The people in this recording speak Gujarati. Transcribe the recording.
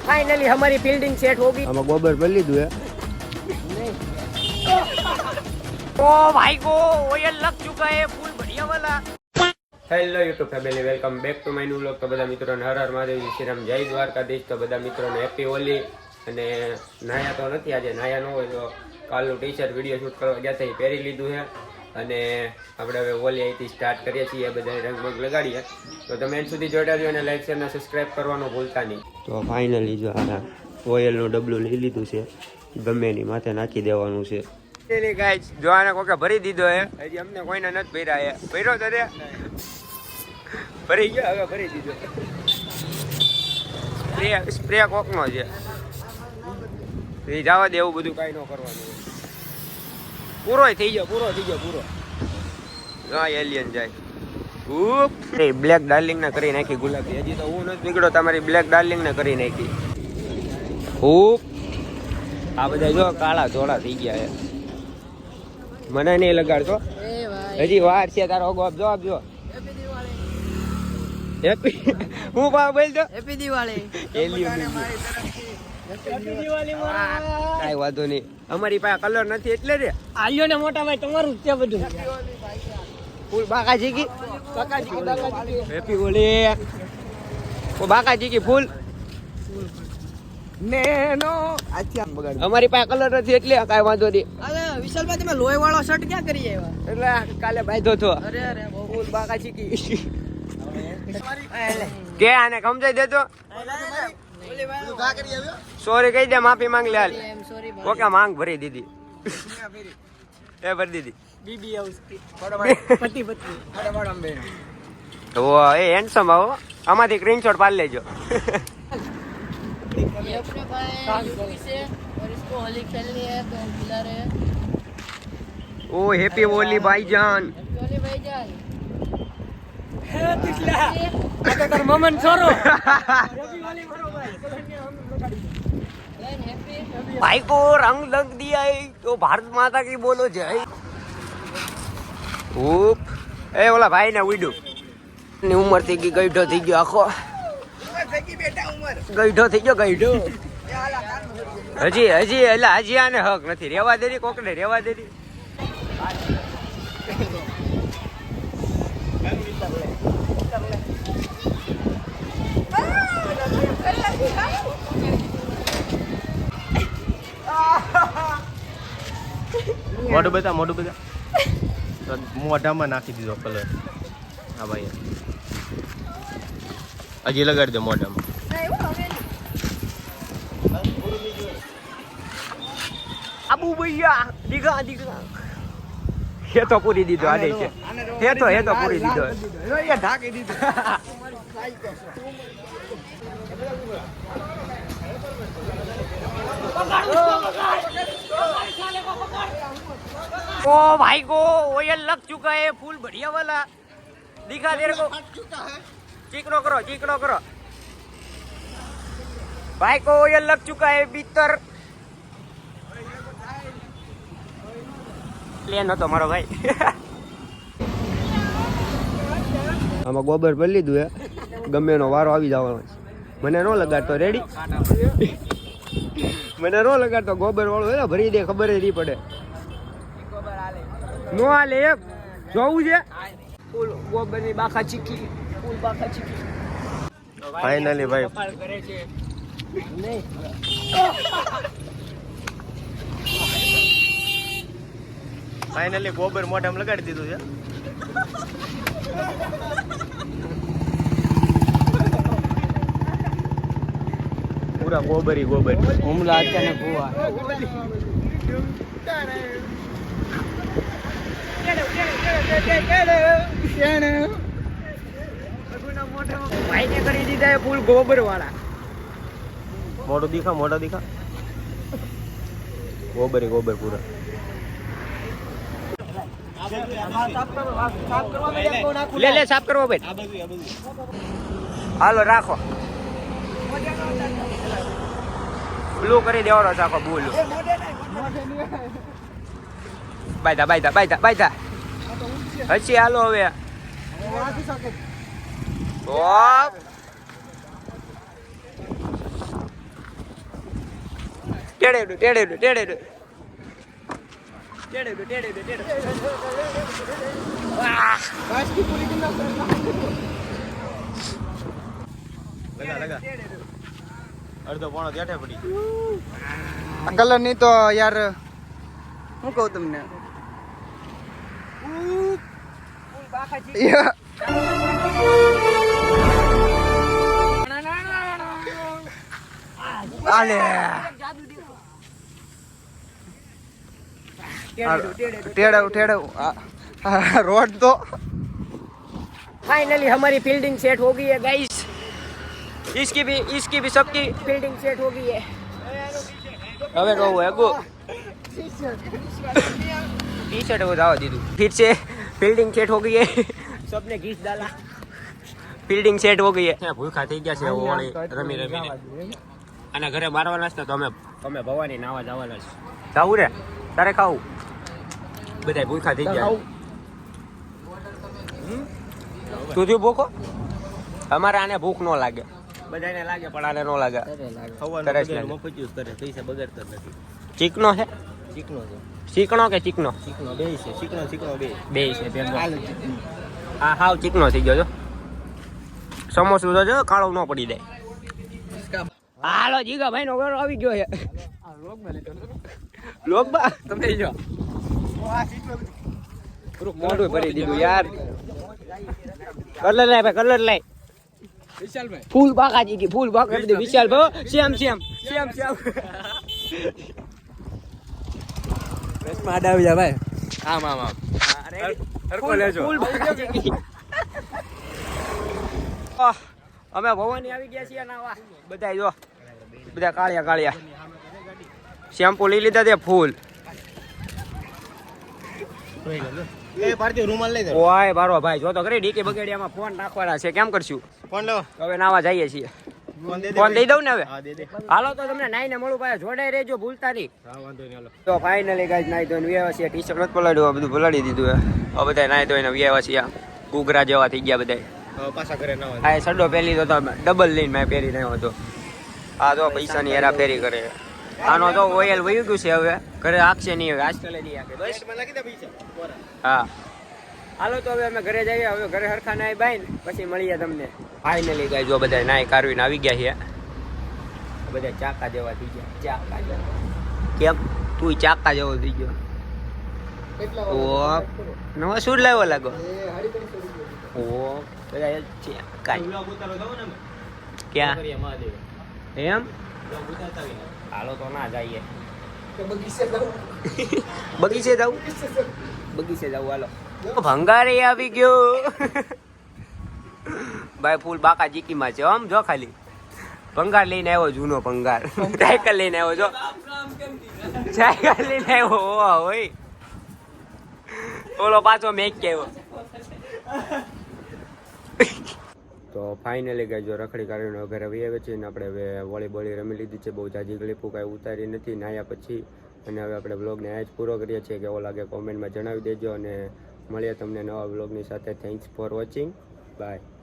फाइनली हमारी फील्डिंग सेट हो गई। हमें गोबर भर लीधું है। ओ भाई को ये लग चुका है फूल बढ़िया वाला। Hello YouTube family, welcome back to my new vlog. તો બધા મિત્રોને હર હર મહાદેવ, શ્રી રામ, જય દ્વારકાધીશ। તો બધા મિત્રોને હેપી હોલી। અને નાયા તો નથી આજે, નાયા ન હોય તો કાલનું ટી શર્ટ વિડીયો શૂટ કરવા ગયા હતા એ પહેરી લીધું છે। અને આપણે હવે હોલી અહીંથી સ્ટાર્ટ કરીએ છીએ, બધા રંગબંગ લગાડીએ। તો તમે એન્ડ સુધી જોડા રહ્યો અને લાઈક શેર અને સબસ્ક્રાઈબ કરવાનું ભૂલતા નહીં। તો ફાઇનલી જો આ ઓઇલનું ડબલું લઈ લીધું છે, ગમે એની માથે નાખી દેવાનું છે। ગાઈસ જો આને કોકે ભરી દીધો હે, હજી અમને કોઈને નથી ભર્યા હે। ભર્યો તો રે, ભરી ગયો, હવે ભરી દીધો। સ્પ્રે કોકનો છે, એ જવા દે, એવું બધું કાંઈ ન કરવાનું। પૂરો થઈ ગયો, પૂરો હા એલિયન જાય। બ્લેક ડાર્લિંગ ને કરી નાખી ગુલાબી, હજી તો હું નથી નીકળ્યો, તમારી બ્લેક ડાર્લિંગ ને કરી નાખી। આ બધા જો કાળા ધોળા થઈ ગયા છે, મને નહીં લગાડતો, હજી વાર છે તારો જવાબ જો। હેપી હું બા બોલ દો, હેપી દિવાળી। કાંઈ વાંધો નહીં, અમારી પાસે કલર નથી એટલે રે આલ્યો ને મોટા ભાઈ, તમારું છે બધું। ફૂલ બાકાજી કી હેપી હોલી, ઓ બાકાજી કી ફૂલ નેનો। અમારી પાસે કલર નથી એટલે કાંઈ વાંધો નહીં। અરે વિશાલભાઈ, તમે લોહી વાળો શર્ટ ક્યાં કરી આવ્યા? એટલે કાલે બાંધો છો। અરે ફૂલ બાકાજી કી કે આને સમજાઈ દેતો, સોરી કહી દે, માફી માંગ લે। ઓકે માંગ ભરી દીધી, એ ભરી દીધી। બીબી હાઉસ પતિ પત્ની તો એ હેન્ડસમ આવો, આમાંથી સ્ક્રીનશોટ પાડી લેજો। ये अपने भाई यूपी से और इसको होली खेलनी है तो हम खिला रहे हैं। ओ हैप्पी होली भाईजान, हैप्पी होली भाईजान। है पिछला आगे कर ममन छोरो। हैप्पी होली करो भाई। भाई को रंग लग दिया है तो भारत माता की बोलो जय। ओप ए ओला भाई ने उड्યું ની ઉંમર થઈ ગઈ, ગઈઢો થઈ ગયો આખો, ગઈઢો થઈ ગયો, ગઈઢો। હજી એટલે હજી આને હક નથી, રેવા દેરી કોકને, રેવા દેરી। મોઢું બધા મોઢામાં નાખી દીધો કલર। હા ભાઈ, હજી લગાડી દે મોઢામાં। આબુ ભૈયા દીઘા હે તો પૂરી દીધો, આડે છે હે તો પૂરી દીધો, ઢાંકી દીધો। ओ भाई को ऑयल लग चुका है, फूल बढ़िया वाला दिखा तेरे को। चिकनो करो भाई को ऑयल लग चुका है भीतर। પ્લેન હતો મારો ભાઈ। આમાં ગોબર ભરી લીધું હે, ગમે એનો વારો આવી જવાનો છે। મને ન લગાડતો, રેડી મને ન લગાડતો, ગોબર વાળો હે ભરી દે, ખબર જ નહીં પડે। નો હાલે, એક જોવું છે ફૂલ ગોબર ની બાખા ચીકી, ફૂલ બાખા ચીકી। ફાઇનલી ભાઈ કરે છે ફાઇનલી ગોબર મોઢામાં લગાડી દીધું છે। પૂરા ગોબર હુમલા અચાનક હુआ। ભાઈ ને કરી દીધા ફૂલ ગોબર વાળા। મોઢું દીખા ગોબર પૂરા। લે સાફ કરવો ભાઈ, હાલો રાખો, બ્લુ કરી દેવાનો ચાખો, બ્લુ। બાયતા હસી હાલો હવે। ટેડેડું ટેડેડું ટેડેડું લગા અડધો પોણો ત્યાઠે પડી કલર ની તો યાર હું કહું તમને આલે टेढ़ा रोड तो फाइनली हमारी फील्डिंग सेट हो गई है गाइस इसकी भी सबकी फील्डिंग सेट हो गई है હવે કહું એગો टी शर्ट वो दावा दीदू फिर से फील्डिंग सेट हो गई है सबने घीस डाला फील्डिंग सेट हो गई है ભૂખા થઈ ગયા છે ઓળી રમી રમીને અને ઘરે મારવાના છે તો અમે ભવાની નાવા જવાના છે જાવું રે તારે ખાવું બધા ભૂખા થઈ ગયા તું થયું ભૂખો અમારે આને ભૂખ ન લાગે બધાને લાગે પણ આને ન લાગે પૈસા બગાડતા નથી ચીકણો છે ચીકણો છે ચીકણો કે ચીકણો ચીકણો બે છે ચીકણો બે છે હા હાવ ચીકણો થઈ ગયો છો સમોસું તો જો કાળો ન પડી જાય હાલો જીગા ભાઈ નો ઘર આવી ગયો છે લોગબા તમે જો મોઢું ભરી દીધું યાર કલર લાય ભાઈ કલર લાય વિશાલભાઈ ફૂલ બાકાજી કી ફૂલ બાકા કરી દે વિશાલભાઈ શ્યામ રસમાં આડાવી જા ભાઈ આમ અરે હરકો લેજો ફૂલ બાકાજી કી અમે ભવાની આવી ગયા છીએ નાવા બધા જો બધા કાળિયા શેમ્પુ લઈ લીધા તે ફૂલ એ પાર્ટી રૂમાલ લઈ દે ઓય બારો ભાઈ જો તો કરી ડીકે બગેડિયામાં ફોન નાખવાના છે કેમ કરશું ફોન લો હવે નાવા જઈએ છીએ ફોન દઈ દઉં ને હવે હાલો તો તમને નાઈને મળું ભાઈ જોડાઈ રહેજો ભૂલતા નહીં હા વાંધો નહીં હાલો તો ફાઇનલી ગાઈસ નાઈ ધોઈને વ્યાવા છીએ ટી શર્ટ નથી પલાડ્યું બધું પલાડી દીધું હવે બધા નાઈ ધોઈને વ્યાવા છીએ ઘૂઘરા જેવા થઈ ગયા બધા પાછા ઘરે ના આ સડો પહેલી તો ડબલ લઈને મેં પહેરી રહ્યો હતો આ તો પૈસાની હેરા ફેરી કરે આનો તો ઓઇલ વયું ગયું છે હવે ઘરે આખશે નહીં હવે આજકાલ નહીં આખે બસ લાગી દે પૈસા હા હાલો તો હવે અમે ઘરે જઈએ હવે ઘરે હરખા નાઈ બાઈ પછી મળીએ તમને ફાઇનલી ગાય જો બધા નાઈ કારવીને આવી ગયા છે બધા ચાકા જેવા થઈ ગયા ચાકા જેવા કેમ તું ચાકા જેવો થઈ ગયો ઓ નવા શૂટ લાવ્યો લાગો ઓ બધા ચાકા ક્યાં એમ હાલો તો ના જઈએ બગીચે જવું હાલો ભંગારે આવી ગયો ભાઈ ફૂલ બાકા જીકીમાં છે આમ જો ખાલી ભંગાર લઈને આવ્યો જૂનો ભંગાર સાયકલ લઈને આવ્યો જો સાયકલ લઈને આવ્યો હોય ઓલો પાછો મેચ કે આવ્યો તો ફાઇનલી ગાય જો રખડી કાઢીને ઘરે આવી આવે છે ને આપણે હવે વોલીબોલ રમી લીધી છે બહુ જાજી ક્લિપો કાંઈ ઉતારી નથી નાયા પછી અને હવે આપણે બ્લોગને આ જ પૂરો કરીએ છીએ કેવો લાગે કોમેન્ટમાં જણાવી દેજો અને મળીએ તમને નવા બ્લોગની સાથે થેન્ક્સ ફોર વોચિંગ બાય